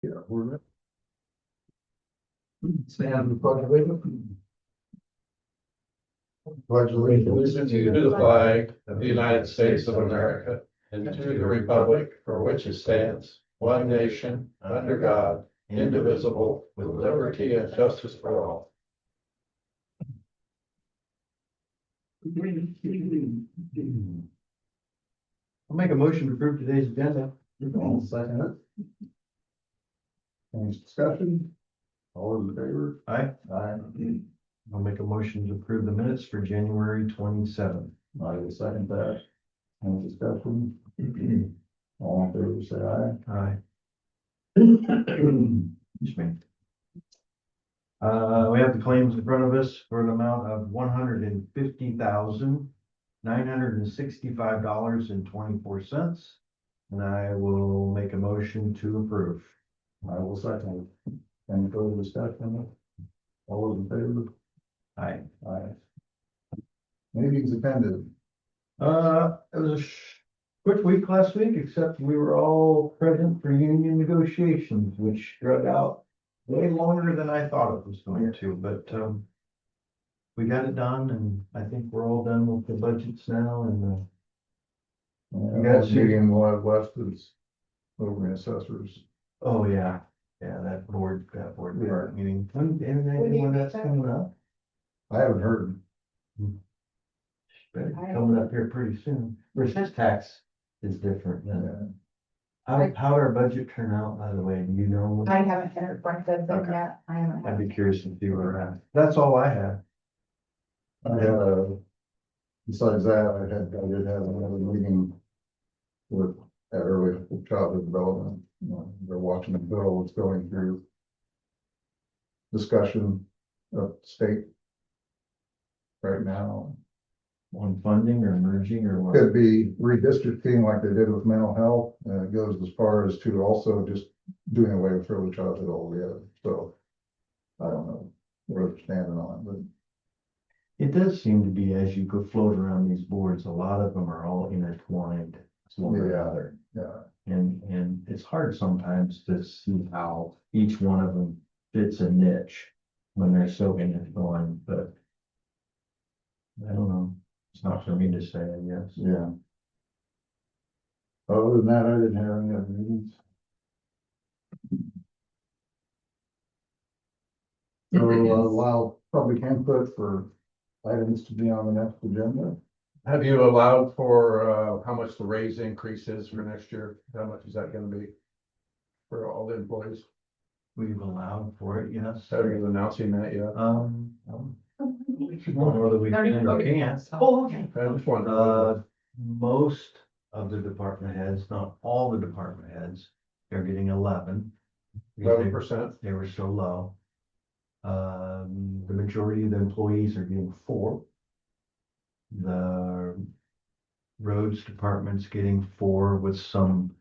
Yeah, we're. Stand and pledge allegiance. Pledge allegiance To the flag of the United States of America and to the republic for which it stands, one nation, under God, indivisible, with liberty and justice for all. I'll make a motion to approve today's agenda. I'll second it. Any discussion? All those in favor? Aye. Aye. I'll make a motion to approve the minutes for January 27th. I will second that. Any discussion? All in favor, say aye. Aye. Excuse me. We have the claims in front of us for an amount of $150,965.24. And I will make a motion to approve. I will second it. Any further discussion? All those in favor? Aye. Aye. Meetings attended. It was a quick week last week, except we were all present for union negotiations, which drug out way longer than I thought it was going to, but, we got it done, and I think we're all done with the budgets now, and, You guys see- meeting west is over in assessors. oh, yeah, that board part meeting. When that's coming up? I haven't heard. Better be coming up here pretty soon. Versus tax is different than, how'd our budget turn out, by the way, do you know? I haven't heard from them Okay. yet. I haven't. I'd be curious to see where we're at. That's all I have. I had besides that, I did have another meeting with at early childhood development. They're watching the bill, it's going through discussion of state right now. On funding or merging or what? Could be redistricting like they did with mental health, and it goes as far as to also just doing away with early childhood altogether, so. I don't know where they're standing on, but It does seem to be, as you go float around these boards, a lot of them are all intertwined. One or Yeah. another. yeah, And it's hard sometimes to see how each one of them fits a niche when they're so intertwined, but I don't know. It's not for me to say, I guess. yeah. Other than that, I didn't have any other meetings. So, allow public input for items to be on the next agenda. Have you allowed for, how much the raise increase is for next year? How much is that gonna be? For all the employees? We've allowed for it, yes. Have you announcing that yet? Whether we can or can't. Oh, okay. I just wondered. Most of the department heads, not all the department heads, are getting 11. because 11%? They were so low. The majority of the employees are getting 4. The roads department's getting 4 with some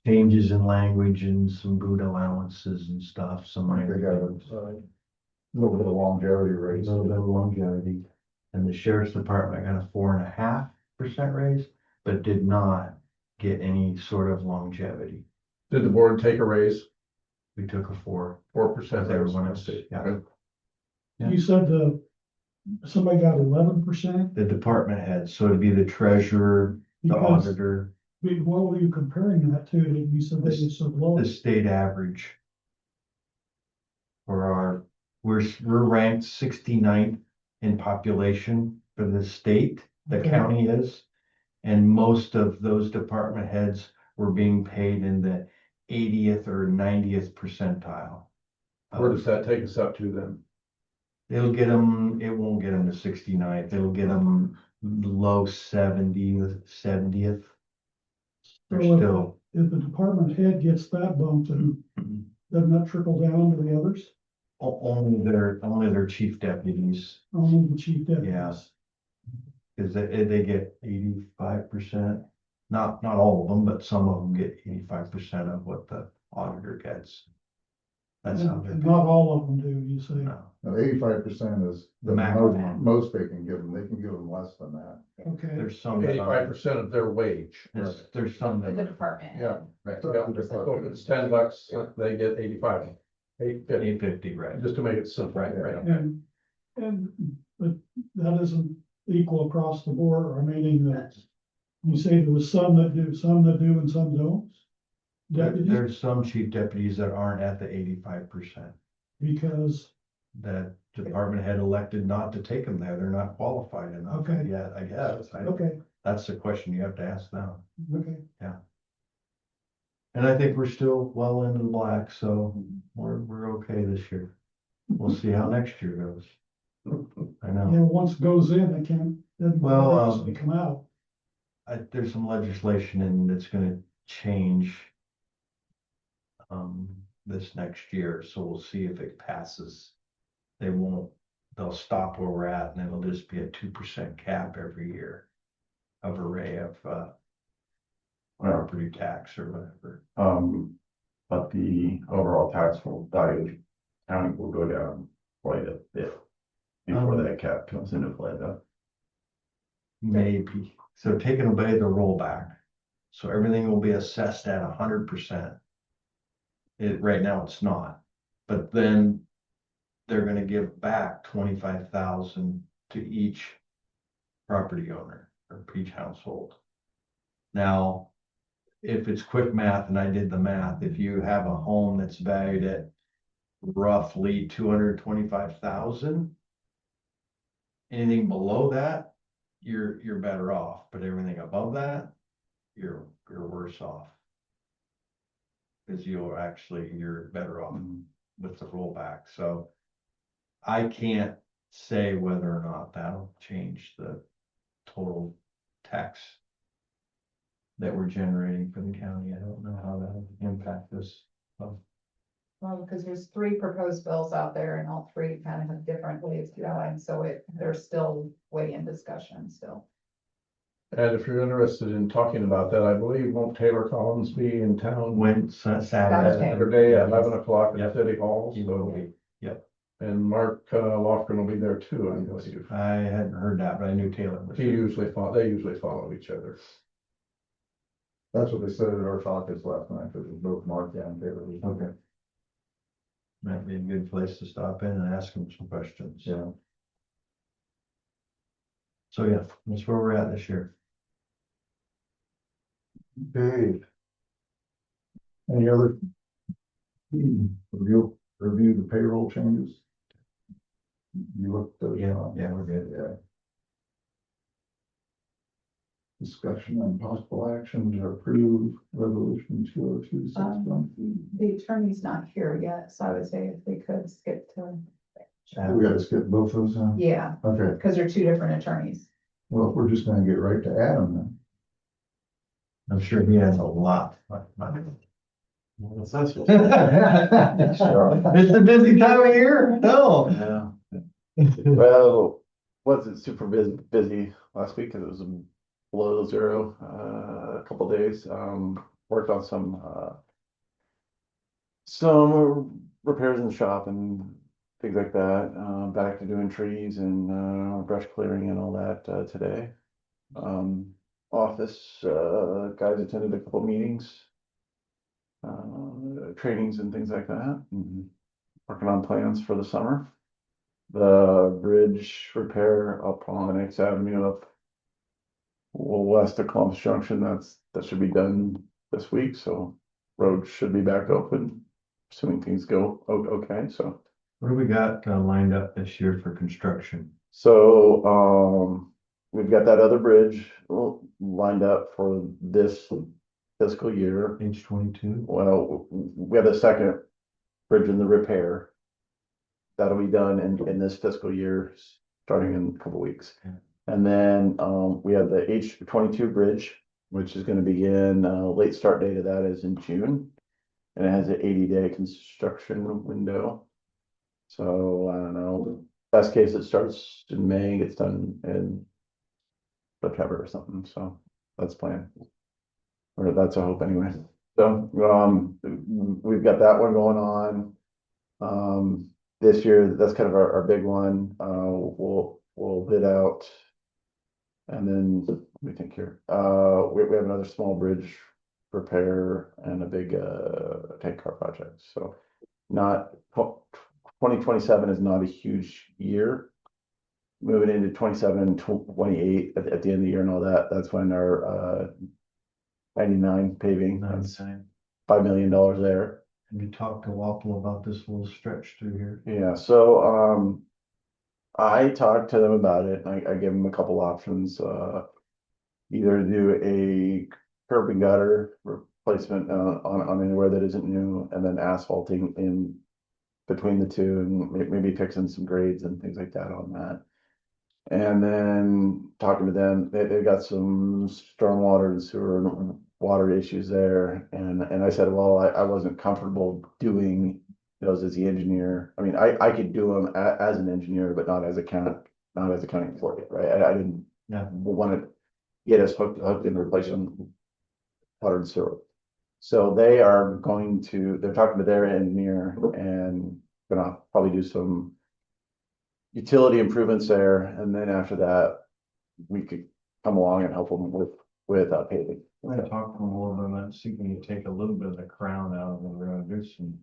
changes in language and some boot allowances and stuff, some They minor got things. a little bit of longevity A raise. little bit of longevity. And the sheriff's department got a 4.5% raise, but did not get any sort of longevity. Did the board take a raise? We took a 4. 4%? Everyone else did, yeah. Yeah. You said somebody got 11%? The department head, so it'd be the treasurer, the Because, auditor, what were you comparing that to? You said they were so low. the state average. We're ranked 69th in population for the state, the Okay. county is. And most of those department heads were being paid in the 80th or 90th percentile. Where does that take us up to then? It'll get them, it won't get them to 69th, it'll get them low 70th. They're So if- still, If the department head gets that bump, then doesn't that trickle down to the others? only their chief deputies, Only the chief deputies? Yeah. cause they get 85%. Not all of them, but some of them get 85% of what the auditor gets. That's how they're. And not all of them do, you say. No. 85% is The the maximum. most they can give them. They can give them less than that. Okay, There's some. 85% of their wage. There's some For the that. department. Yeah. Right. Yeah, so if it's $10, they get 85, 850, 850, right. just to make it simple. Right, right. and, but that isn't equal across the board, or meaning that you say there was some that do, and some don't? Deputies, There's some chief deputies that aren't at the 85%. because, That department had elected not to take them there. They're not qualified enough Okay. yet, I guess. okay, That's the question you have to ask them. okay. And I think we're still well into the black, so we're okay this year. We'll see how next year goes. I know. Yeah, once it goes in, it can't, doesn't Well, obviously come out. There's some legislation in that's gonna change this next year, so we'll see if it passes. They'll stop where we're at, and then it'll just be a 2% cap every year of array of property tax or whatever. But the overall taxable value of county will go down quite a bit before that cap comes into play though. Maybe, so taking away the rollback, so everything will be assessed at 100%. Right now it's not, but then they're gonna give back 25,000 to each property owner or each household. Now, if it's quick math, and I did the math, if you have a home that's valued at roughly 225,000, anything below that, you're better off, but everything above that, you're worse off. Because you're better off with the rollback, so I can't say whether or not that'll change the total tax that we're generating for the county. I don't know how that'll impact this. Well, because there's 3 proposed bills out there and all 3 kind of have different ways going, so they're still way in discussion still. And if you're interested in talking about that, I believe won't Taylor Collins be in town Saturday. Saturday at 11 o'clock at Yep. City Hall? He will be. Yep. And Mark Lofgren will be there too, I believe. I hadn't heard that, but I knew Taylor was. They usually follow each other. That's what they said at our caucus last night, because it was both Mark and Taylor. Okay. Might be a good place to stop in and ask him some questions. Yeah. So yeah, that's where we're at this year. Okay. Any other? Review the payroll changes? You looked at. Yeah, we're good. Yeah. Discussion on possible action to approve resolution 2026. The attorney's not here yet, so I would say if we could skip to. We gotta skip both those, huh? Yeah, Okay, because they're 2 different attorneys. well, if we're just gonna get right to Adam then. I'm sure he has a lot. What's that? It's a busy time of year. No. Yeah. Well, wasn't super busy last week because it was below 0 a couple days. Worked on some repairs in the shop and things like that. Back to doing trees and brush clearing and all that today. Office guys attended a couple meetings, trainings and things like that. And working on plans for the summer. The bridge repair up on X Avenue up west of Columbus Junction, that should be done this week, so road should be back open, assuming things go okay, so. What do we got lined up this year for construction? So, we've got that other bridge lined up for this fiscal year. H22? Well, we have a second bridge in the repair. That'll be done in this fiscal year, starting in a couple weeks. Okay. And then, we have the H22 bridge, which is gonna begin, late start date of that is in June. And it has an 80-day construction window. So, I don't know, best case, it starts in May, gets done in September or something, so that's planned. Or that's a hope anyway. So, we've got that one going on. This year, that's kind of our big one. We'll bid out. And then, let me think here, we have another small bridge repair and a big, tank car project, so. Not, 2027 is not a huge year. Moving into 27 and 28 at the end of the year and all that, that's when our, 99 paving, that's $5 million there. Have you talked to Waffle about this little stretch through here? Yeah, so, I talked to them about it, and I gave them a couple options, either do a curb and gutter replacement, on anywhere that isn't new, and then asphalting in between the two, and maybe fixing some grades and things like that on that. And then talking to them, they've got some stormwater and sewer and water issues there, and I said, well, I wasn't comfortable doing those as the engineer. I mean, I could do them as an engineer, but not as a county employee, right? I didn't Yeah. want to get us hooked and replace them water and sewer. So they're talking to their engineer and gonna probably do some utility improvements there, and then after that, we could come along and help them with paving. I talked to them a little bit about see if we can take a little bit of the crown out of the road. There's some,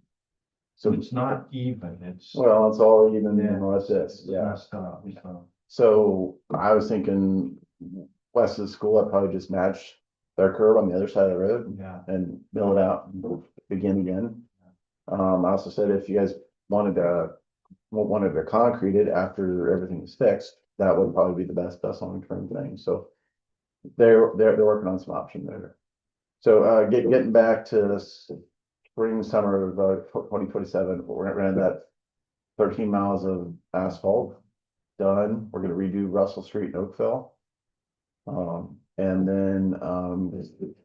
So, it's not even, it's. well, it's all even, Yeah. unless this, It's yeah. messed up, so. So I was thinking west of the school, I'd probably just match their curb on the other side of the road Yeah. and mill it out and begin again. I also said if you guys wanted to concrete it after everything is fixed, that would probably be the best long-term thing, so. They're working on some option there. So, getting back to spring, summer of 2027, we're gonna have that 13 miles of asphalt done. We're gonna redo Russell Street in Oakville. And then,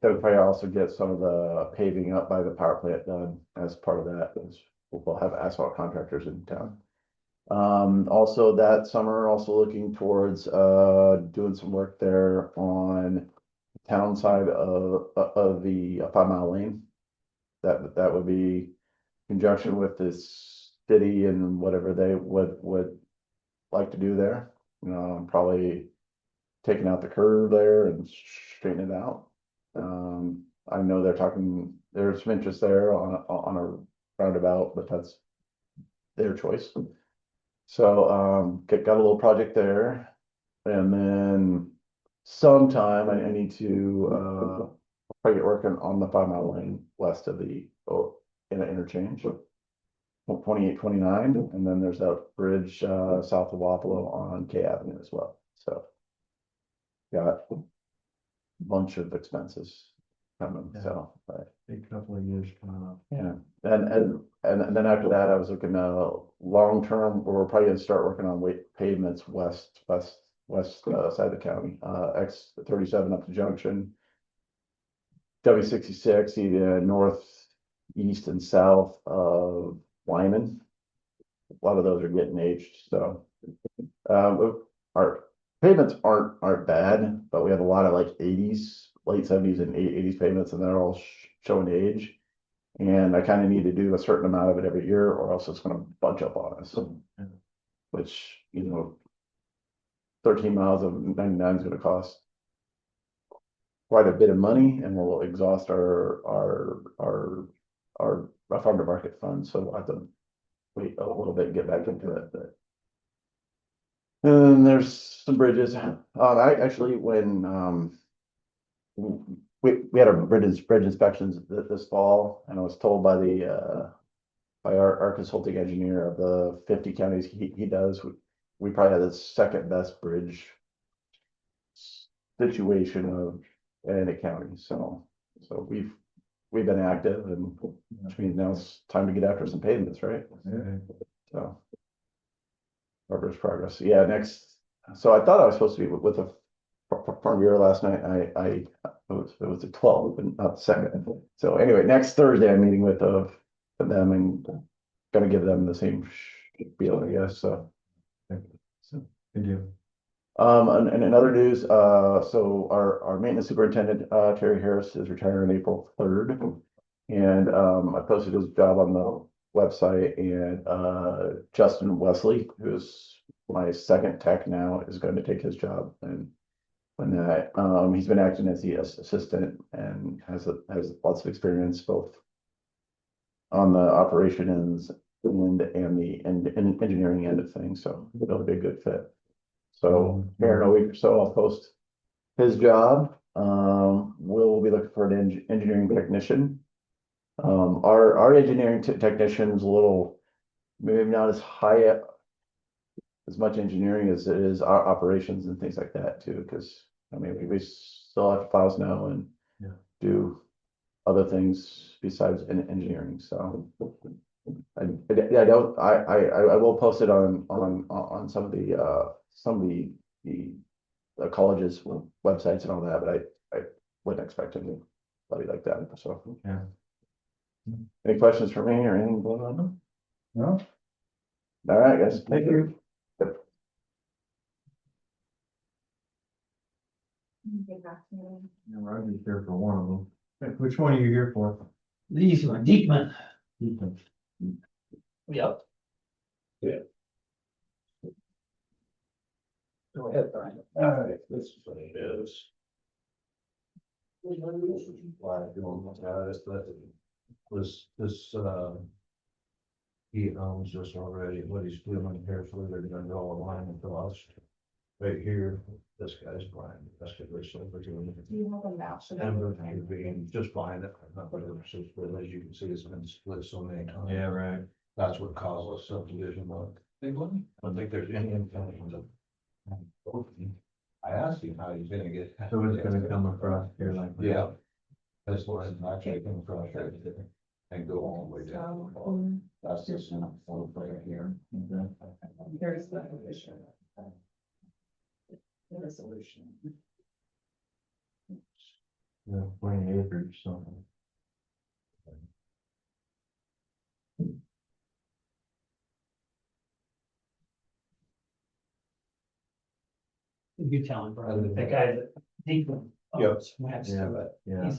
they'll probably also get some of the paving up by the power plant done as part of that, as we'll have asphalt contractors in town. Also that summer, also looking towards, doing some work there on the town side of the 5 mile lane. That would be in conjunction with this city and whatever they would like to do there. Probably taking out the curb there and straightening it out. I know there's some interest there on a roundabout, but that's their choice. So, got a little project there, and then sometime I need to, probably get working on the 5 mile lane west of the, in an interchange. 28, 29, and then there's that bridge, south of Wapello on K Avenue as well, so. Got a bunch of expenses coming, so, but. Big couple of years coming up. Yeah, and then after that, I was looking, long term, we're probably gonna start working on pavements west side of the county, X 37 up to Junction. W66, either north, east and south of Lyman. A lot of those are getting aged, so. Our pavements aren't bad, but we have a lot of like 80s, late 70s and 80s pavements, and they're all showing age. And I kind of need to do a certain amount of it every year, or else it's gonna bunch up on us. Which, 13 miles of 99 is gonna cost quite a bit of money, and will exhaust our farm to market fund, so we'll have to wait a little bit and get back into it, but. And there's some bridges, I actually, when, we had our bridge inspections this fall, and I was told by by our consulting engineer of the 50 counties he does, we probably have the second best bridge situation of any county, so we've been active, and which means now it's time to get after some pavements, right? So. Progress, yeah, so I thought I was supposed to be with the Farm Bureau last night, it was the 12th, but not the second. So anyway, next Thursday, I'm meeting with them and gonna give them the same spiel, I guess, so. Good deal. And in other news, so our maintenance superintendent, Terry Harris, is retiring April 3rd. And, I posted his job on the website, and Justin Wesley, who's my second tech now, is going to take his job. And when that, he's been acting as the assistant and has lots of experience both on the operations and the engineering end of things, so it'll be a good fit. So here in a week or so, I'll post his job. We'll be looking for an engineering technician. Our engineering technician is a little, maybe not as high as much engineering as it is our operations and things like that too, because I mean, we still have to file snow and do other things besides engineering, so. I will post it on some of the colleges websites and all that, but I wouldn't expect anybody like that, so. Yeah. Any questions for me or anything going on? No? All right, guys, thank you. Get back to me. Yeah, Roger's here for one of them. Which one are you here for? These are Deepman. Ethan. Yep. Go ahead, Brian. All right, this is what it is. Why I doing this, but this, he owns this already, what he's doing here, so they're gonna draw a line across. Right here, this guy's Brian, that's what we're so we're doing. Do you have a map? Should I- And we're being just fine, not whatever, so as you can see, it's been split so many times. Yeah, right. That's what caused a subdivision, but I don't think there's any intention of. I asked him how he's gonna get. So it's gonna come across here like. that. Yeah. This line actually came across right there and go all the way down. That's just one right here. Here's the issue. The resolution. Yeah, 20 acres, so. You tell him, Brian, the guy that Deepman. Yep. Next Yeah. to it. Yeah.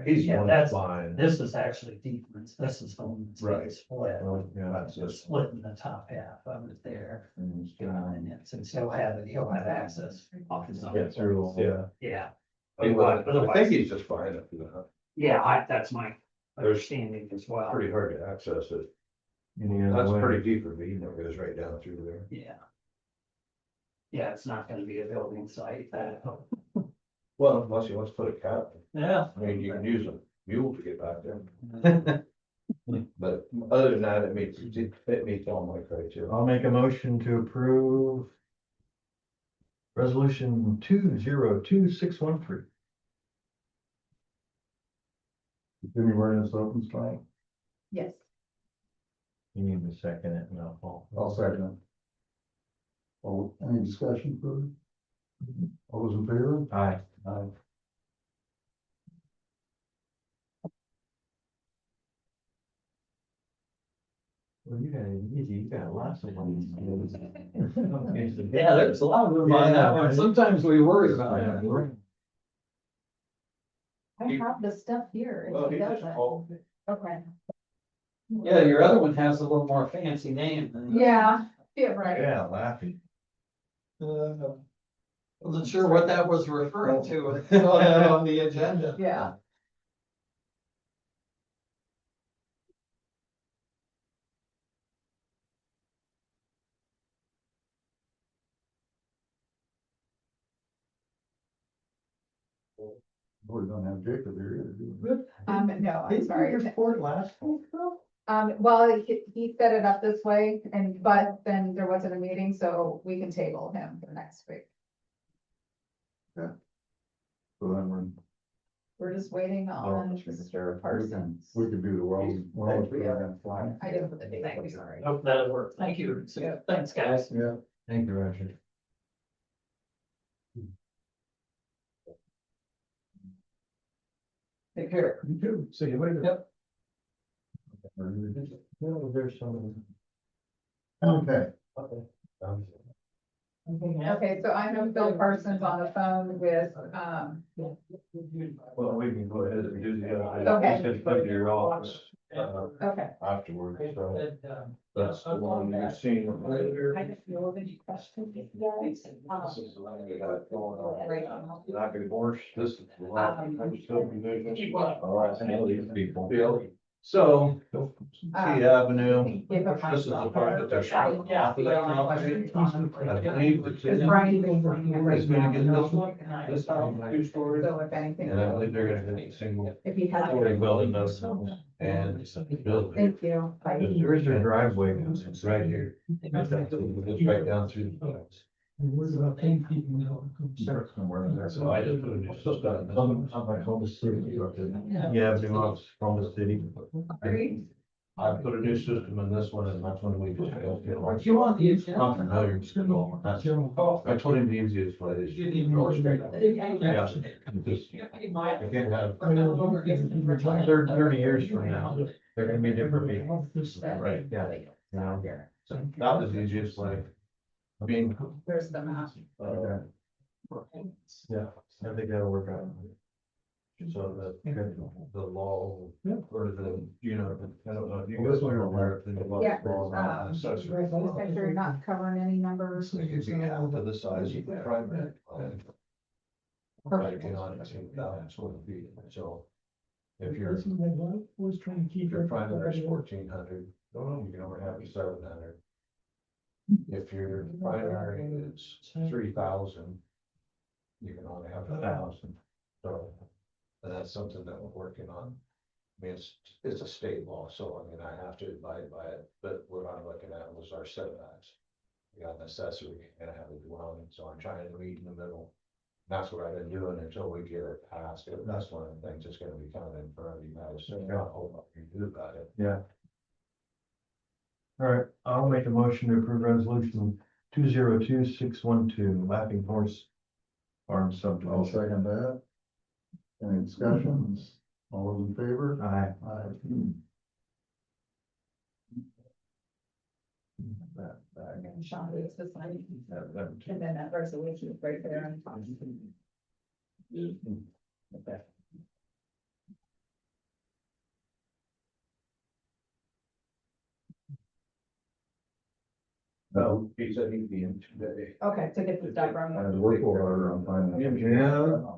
He's Yeah, one that's, fine. this is actually Deepman's, this is home. that's being Right. Split. Well, yeah, That's just. Splitting the top half of it there. and it's And it's, since he'll have access off his own. Get through all Yeah. Yeah. I think Otherwise, he's just fine up there. yeah, that's my There's understanding as well. Pretty hard to access it. any other That's way. pretty deep for me, it goes right down through there. Yeah. Yeah, it's not gonna be a building site. Well, unless he wants to put a cap, Yeah. I mean, you can use a mule to get back there. But other than that, it meets all my criteria. I'll make a motion to approve resolution 202613. Continue wearing this open spot. Yes. You need to second it and I'll second it. Oh, any discussion further? All those in favor? Aye. Aye. Well, you got it easy, you got lots of ones. Yeah, there's a lot of room on that one. Sometimes we worry about it. I have the stuff here. if Well, he he just doesn't. called. Okay. Yeah, your other one has a little more fancy name than. Yeah, right. Yeah, laughing. Wasn't sure what that was referring to on the agenda. Yeah. We don't have Jacob here either, do we? No, I'm sorry. Report last week, though? Well, he set it up this way but then there wasn't a meeting, so we can table him for next week. So then We're just waiting on Mr. Parsons. we could do the well program. I didn't put the date, sorry. Hope that'll work. Thank you. Yeah. Thanks, guys. Yeah. Thank you, Roger. Take care. You too. See you later. Yep. There's some. Okay. Okay, so I have Bill Parsons on the phone with, Well, we can go ahead and do the other. Okay. Just come to your office. Okay. afterwards, so that's the one you've seen earlier. I just know of any questions. This is the one we got going on. Not gonna divorce, this is the one. All right, I know these people. So, Key Avenue, this is the part that they're showing. I believe the kid is gonna get this one, this house, 2 stories, So if anything. and I believe they're gonna get a single If he has. story building those and building. Thank you. Where's their driveway? It's right here. It's right down through the place. And where's about 10 people now? Somewhere in there. So I just put a new system in this one. Yeah, Avenue off Columbus City. I put a new system in this one and that's when we just. You want the agenda? I'm familiar with it all. That's- I told him the easiest way is. Go straight up. Yeah. Just- I can't have. 30 years from now, they're gonna be different people. Right. Yeah. You know? So that was the easiest way. I mean, There's the map. Yeah, I think that'll work out. so the law, or the, you know, I don't know if you Well, this guys one are you're aware of the Yeah, law. just make sure you're not covering any numbers. So you'd be half of the size of the primary. Like, you know, 18,000 square feet, so. If your, Always trying to keep. your primary is 1,400, you can only have 700. If your primary is 3,000, you can only have 1,000, so. And that's something that we're working on. I mean, it's a state law, so I mean, I have to abide by it, but what I'm looking at was our setbacks. We got an accessory and I have a dwelling, so I'm trying to meet in the middle. That's what I've been doing until we get it passed. That's one of the things that's gonna be coming in front of you guys, so I hope what you do about it. Yeah. All right, I'll make a motion to approve resolution 202612, Laughing Horse Farm I'll subdivision. second that. Any discussions? All those in favor? Aye. Aye. And Sean, it's the sign. That- And then that resolution is right there on top. No, he said he'd be in today. Okay, to get the stuff I from. had to work order on finding. Yeah,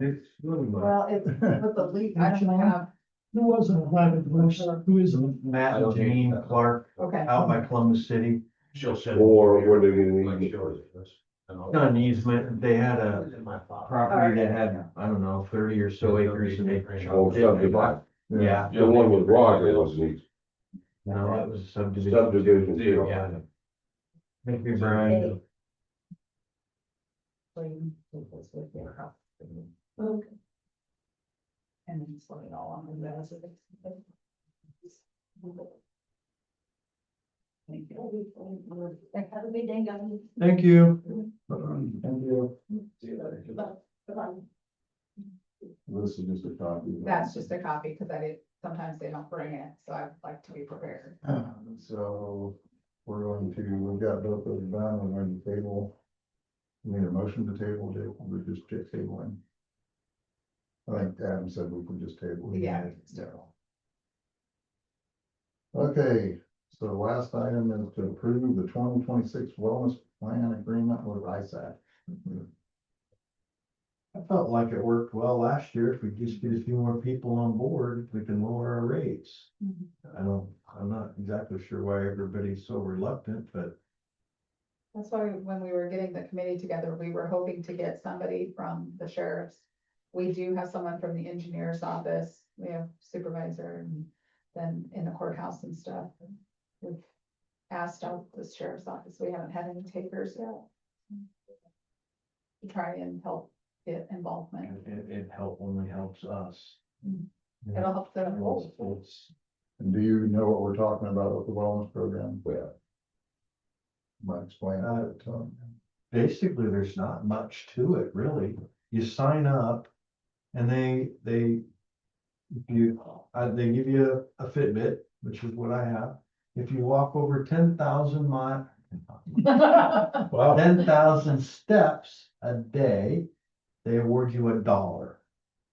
it's really much. Well, it's with the leak, I don't have, Who wasn't a private person? Who is it? Matt and Janine Clark okay. out by Columbus City. She'll send. Or were they gonna Like, need- show us. And I'll- Not an easement, they had a It's in my file. property that had, I don't know, 30 or so acres and they. Oh, subdivision. Yeah, The one with Roger was the no, that was a subdivision. subdivision. too. Yeah. Thank you, Brian. Okay. And then slow it all on the residents. Thank you. Have a good day, guys. Thank you. Thank you. See you later. This is just a copy. That's just a copy, because I did, sometimes they don't bring it, so I'd like to be prepared. So we're going to, we've got both of them done, we're going to table. We need a motion to table, Jake, we're just tabling. I think Adam said we could just table. Yeah. Okay, so the last item is to approve the 2026 wellness plan agreement with ISAC. I felt like it worked well last year. If we just get a few more people on board, we can lower our rates. I'm not exactly sure why everybody's so reluctant, but That's why when we were getting the committee together, we were hoping to get somebody from the sheriff's. We do have someone from the engineer's office, we have supervisor, and then in the courthouse and stuff. We've asked out the sheriff's office, we haven't had any takers yet. To try and help get involvement, only helps us. it'll help the It's- whole. it's- And do you know what we're talking about with the wellness program? Yeah. Might explain it. Basically, there's not much to it, really. You sign up and they give you a Fitbit, which is what I have. If you walk over 10,000 Wow. 10,000 steps a day, they award you $1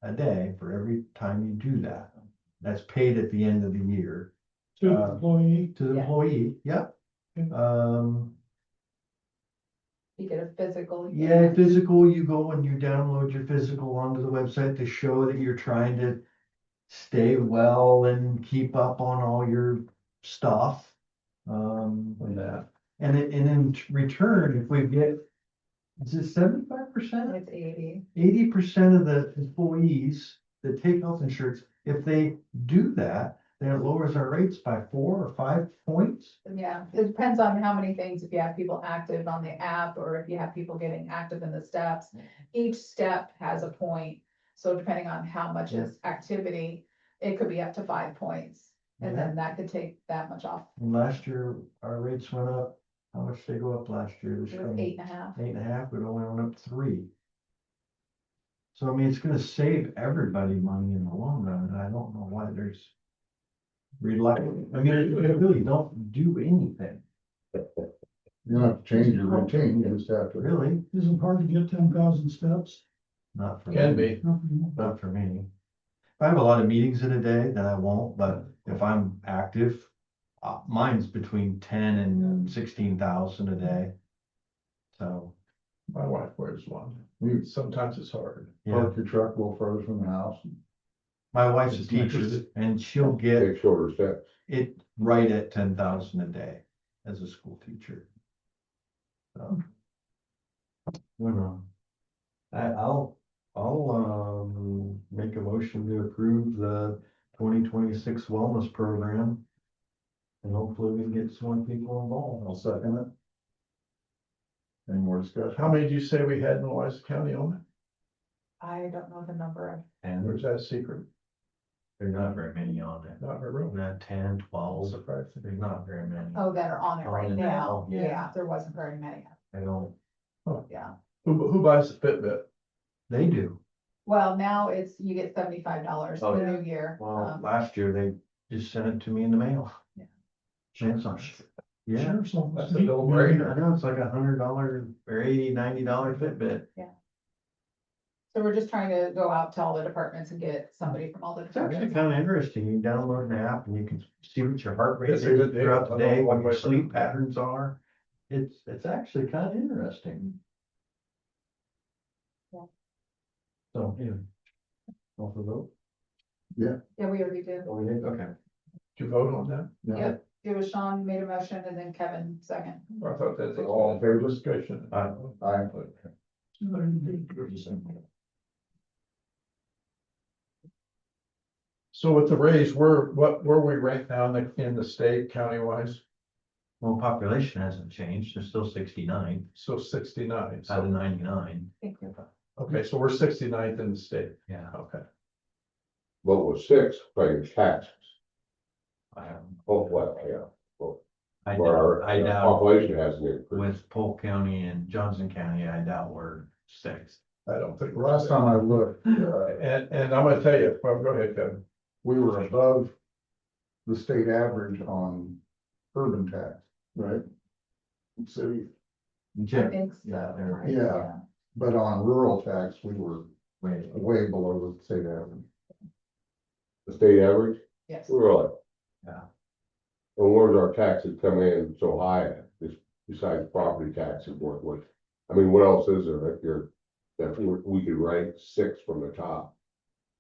a day for every time you do that. That's paid at the end of the year. To the employee, to the Yeah. employee, yep. You get a physical. Yeah, physical, you go and you download your physical onto the website to show that you're trying to stay well and keep up on all your stuff. On that. And in return, if we get, is it 75%? It's 80. 80% of the employees that take health insurance, if they do that, then it lowers our rates by 4 or 5 points. Yeah, it depends on how many things, if you have people active on the app or if you have people getting active in the steps. Each step has a point, so depending on how much is activity, it could be up to 5 points. And then that could take that much off. And last year, our rates went up. How much did they go up last year? This It year? was 8.5. 8.5, it only went up 3. So I mean, it's gonna save everybody money in the long run, and I don't know why there's reluctant, I mean, it really don't do anything, You don't have to change your routine, you just have to. really, isn't hard to get 10,000 steps. not for Can me, be. not for me. If I have a lot of meetings in a day, then I won't, but if I'm active, mine's between 10 and 16,000 a day. So, My wife wears one. You Sometimes it's hard. yeah, park your truck a little further from the house. my wife's a It's nice. teacher and she'll get Take shorter steps. it right at 10,000 a day as a school teacher. So. I'll make a motion to approve the 2026 wellness program. And hopefully we can get some more people involved. I'll second it. Any more discussion? How many did you say we had in Louisa County on it? I don't know the number. Or And is that a secret? there's not very many on it. Not in my room. Not 10, 12, Surprised. there's not very many. Oh, that are on it right On it now. now, yeah. Yeah, there wasn't very many. I don't, Yeah. Who buys the Fitbit? they do. Well, now it's, you get $75 Oh, the yeah. new year. Well, last year they just sent it to me in the mail. Yeah. Amazon. Yeah. Sheriff's office. That's a no-brainer. I know, it's like $100 or $80, $90 Fitbit. So we're just trying to go out to all the departments and get somebody from all the It's actually departments. kind of interesting. You download an app and you can see what your heart rate It's is a good deal. throughout the I don't day, know what one your way or sleep another. patterns are. It's actually kind of interesting. Yeah. So, anyway. Call for vote? Yeah, we already did. Oh, we did? Okay. Did you vote on that? Yeah. Yep, it was Sean made a motion and then Kevin second. I thought that's All in favor? discussion. Aye. Aye. So with the raise, where we rank now in the state county wise? Well, population hasn't changed. They're still 69 So 69. out of So, 99. Thank you. okay, so we're 69th in the state. Yeah. Okay. But with 6, paying taxes. I haven't. Oh, well, yeah. I Where doubt, our I doubt population hasn't increased. with Polk County and Johnson County, I doubt we're 6th. I don't think. we're Last time I looked, And I'm gonna tell you, well, go ahead, Kevin. we were above the state average on urban tax, right? City, I think so. Yeah, they're Yeah. but on rural tax, we were way. way below the state average. The state average, Yes. really? Yeah. And where's our taxes come in so high at, besides property taxes, what, I mean, what else is there that we could rank 6 from the top?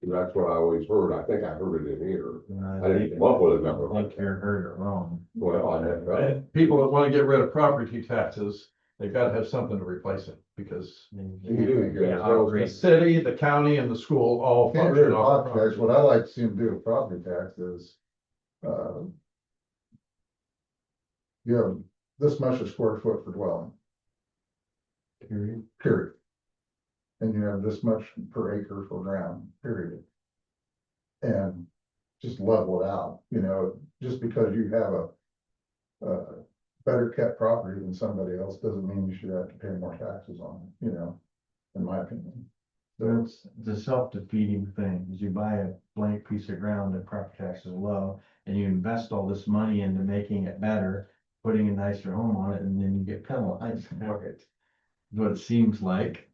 That's what I always heard, I think I heard it in here, I didn't come up with a number I like think you're that. heard it wrong. Well, I never, And people that wanna get rid of property taxes, they've gotta have something to replace it, because the city, the county, and the school all Can't get function rid of off. property tax, what I like to see them do with property tax is, you have this much a square foot for dwelling, period. And you have this much per acre for ground, period. And just level it out, just because you have a better kept property than somebody else doesn't mean you should have to pay more taxes on it, in my opinion. So it's a self-defeating thing, is you buy a blank piece of ground that property tax is low, and you invest all this money into making it better, putting a nicer home on it, and then you get penalized for it. Is what it seems like.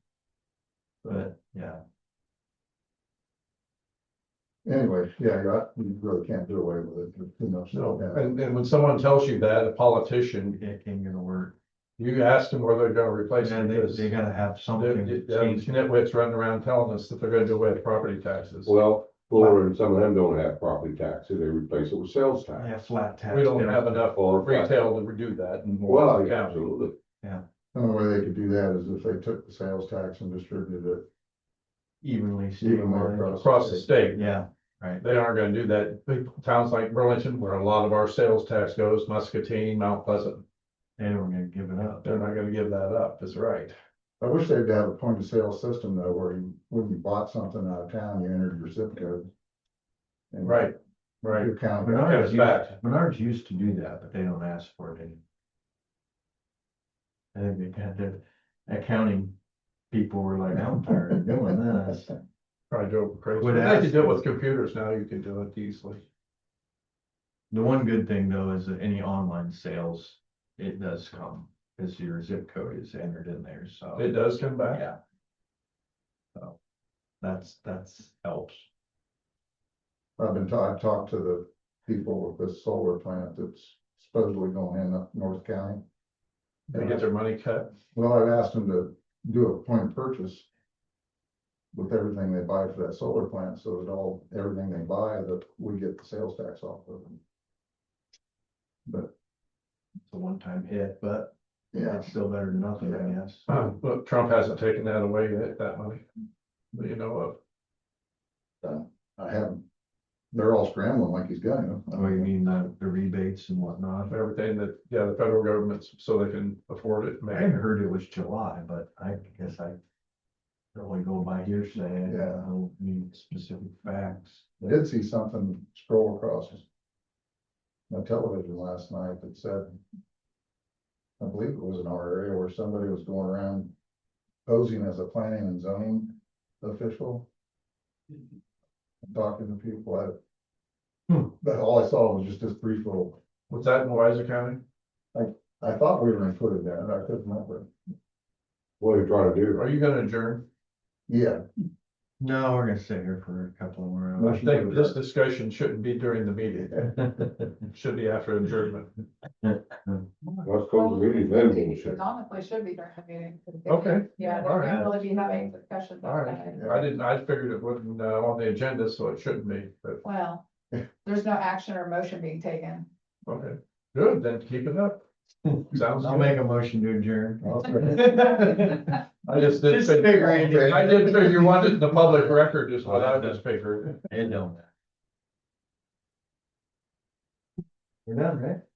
But, yeah. Anyway, yeah, you really can't do away with it, there's too much. No, and when someone tells you that, a politician, It ain't gonna work. you ask them whether they're gonna replace it, And because they gotta have these something. nitwits running around telling us that they're gonna do away with property taxes. Well, Florida and some of them don't have property taxes, they replace it with sales tax. Yeah, flat tax. We don't have enough Or- retail to do that in Well, Washington yeah, County. absolutely. The only way they could do that is if they took the sales tax and distributed it Evenly. evenly statewide. Across the state. Yeah, right. They aren't gonna do that. Big towns like Burlington, where a lot of our sales tax goes, Muscatine, Mount Pleasant, They were gonna give it up. they're not gonna give that up, that's right. I wish they'd have a point of sale system though, where you, when you bought something out of town, you entered your zip code. And Right, right. your county. Menards back. used to do that, but they don't ask for it anymore. I think they got the accounting people were like, I'm tired of doing this. Probably drove crazy. Would They ask can do it them. with computers now, you can do it easily. The one good thing though is that any online sales, it does come, because your zip code is entered in there, so. It does come back. Yeah. So, that's helps. I've talked to the people with this solar plant that's supposedly going in up North County. They get their money cut. Well, I've asked them to do a point of purchase with everything they buy for that solar plant, so that everything they buy, that we get the sales tax off of them. But, It's a one-time hit, but yeah, it's still better than nothing, I guess. But Trump hasn't taken that away yet, that money. That you know of. I haven't, they're all scrambling like he's gonna. Oh, you mean the rebates and whatnot? Everything that, yeah, the federal government's, so they can afford it. I had heard it was July, but I guess I can only go by hearsay. I Yeah. don't need specific facts. I did see something scroll across my television last night that said, I believe it was in our area where somebody was going around posing as a planning and zoning official. Talking to people, but all I saw was just this brief little, Was that in Louisa County? I thought we were included there, and I couldn't remember. What are you trying to do? Are you gonna adjourn? Yeah, No, we're gonna sit here for a couple of more I hours. think this discussion shouldn't be during the meeting. It should be after adjournment. Let's close the meeting, then we'll shut. Predominantly should be during the meeting. Okay. Yeah, All we're right. gonna really be having discussions. All right, I figured it wasn't on the agenda, so it shouldn't be, but, Well, there's no action or motion being taken. okay, good, then keep it up. Sounds I'll good. make a motion to adjourn. I just did Just figuring. figure, I did figure you wanted the public record is what I just figured. It don't. We're done, right?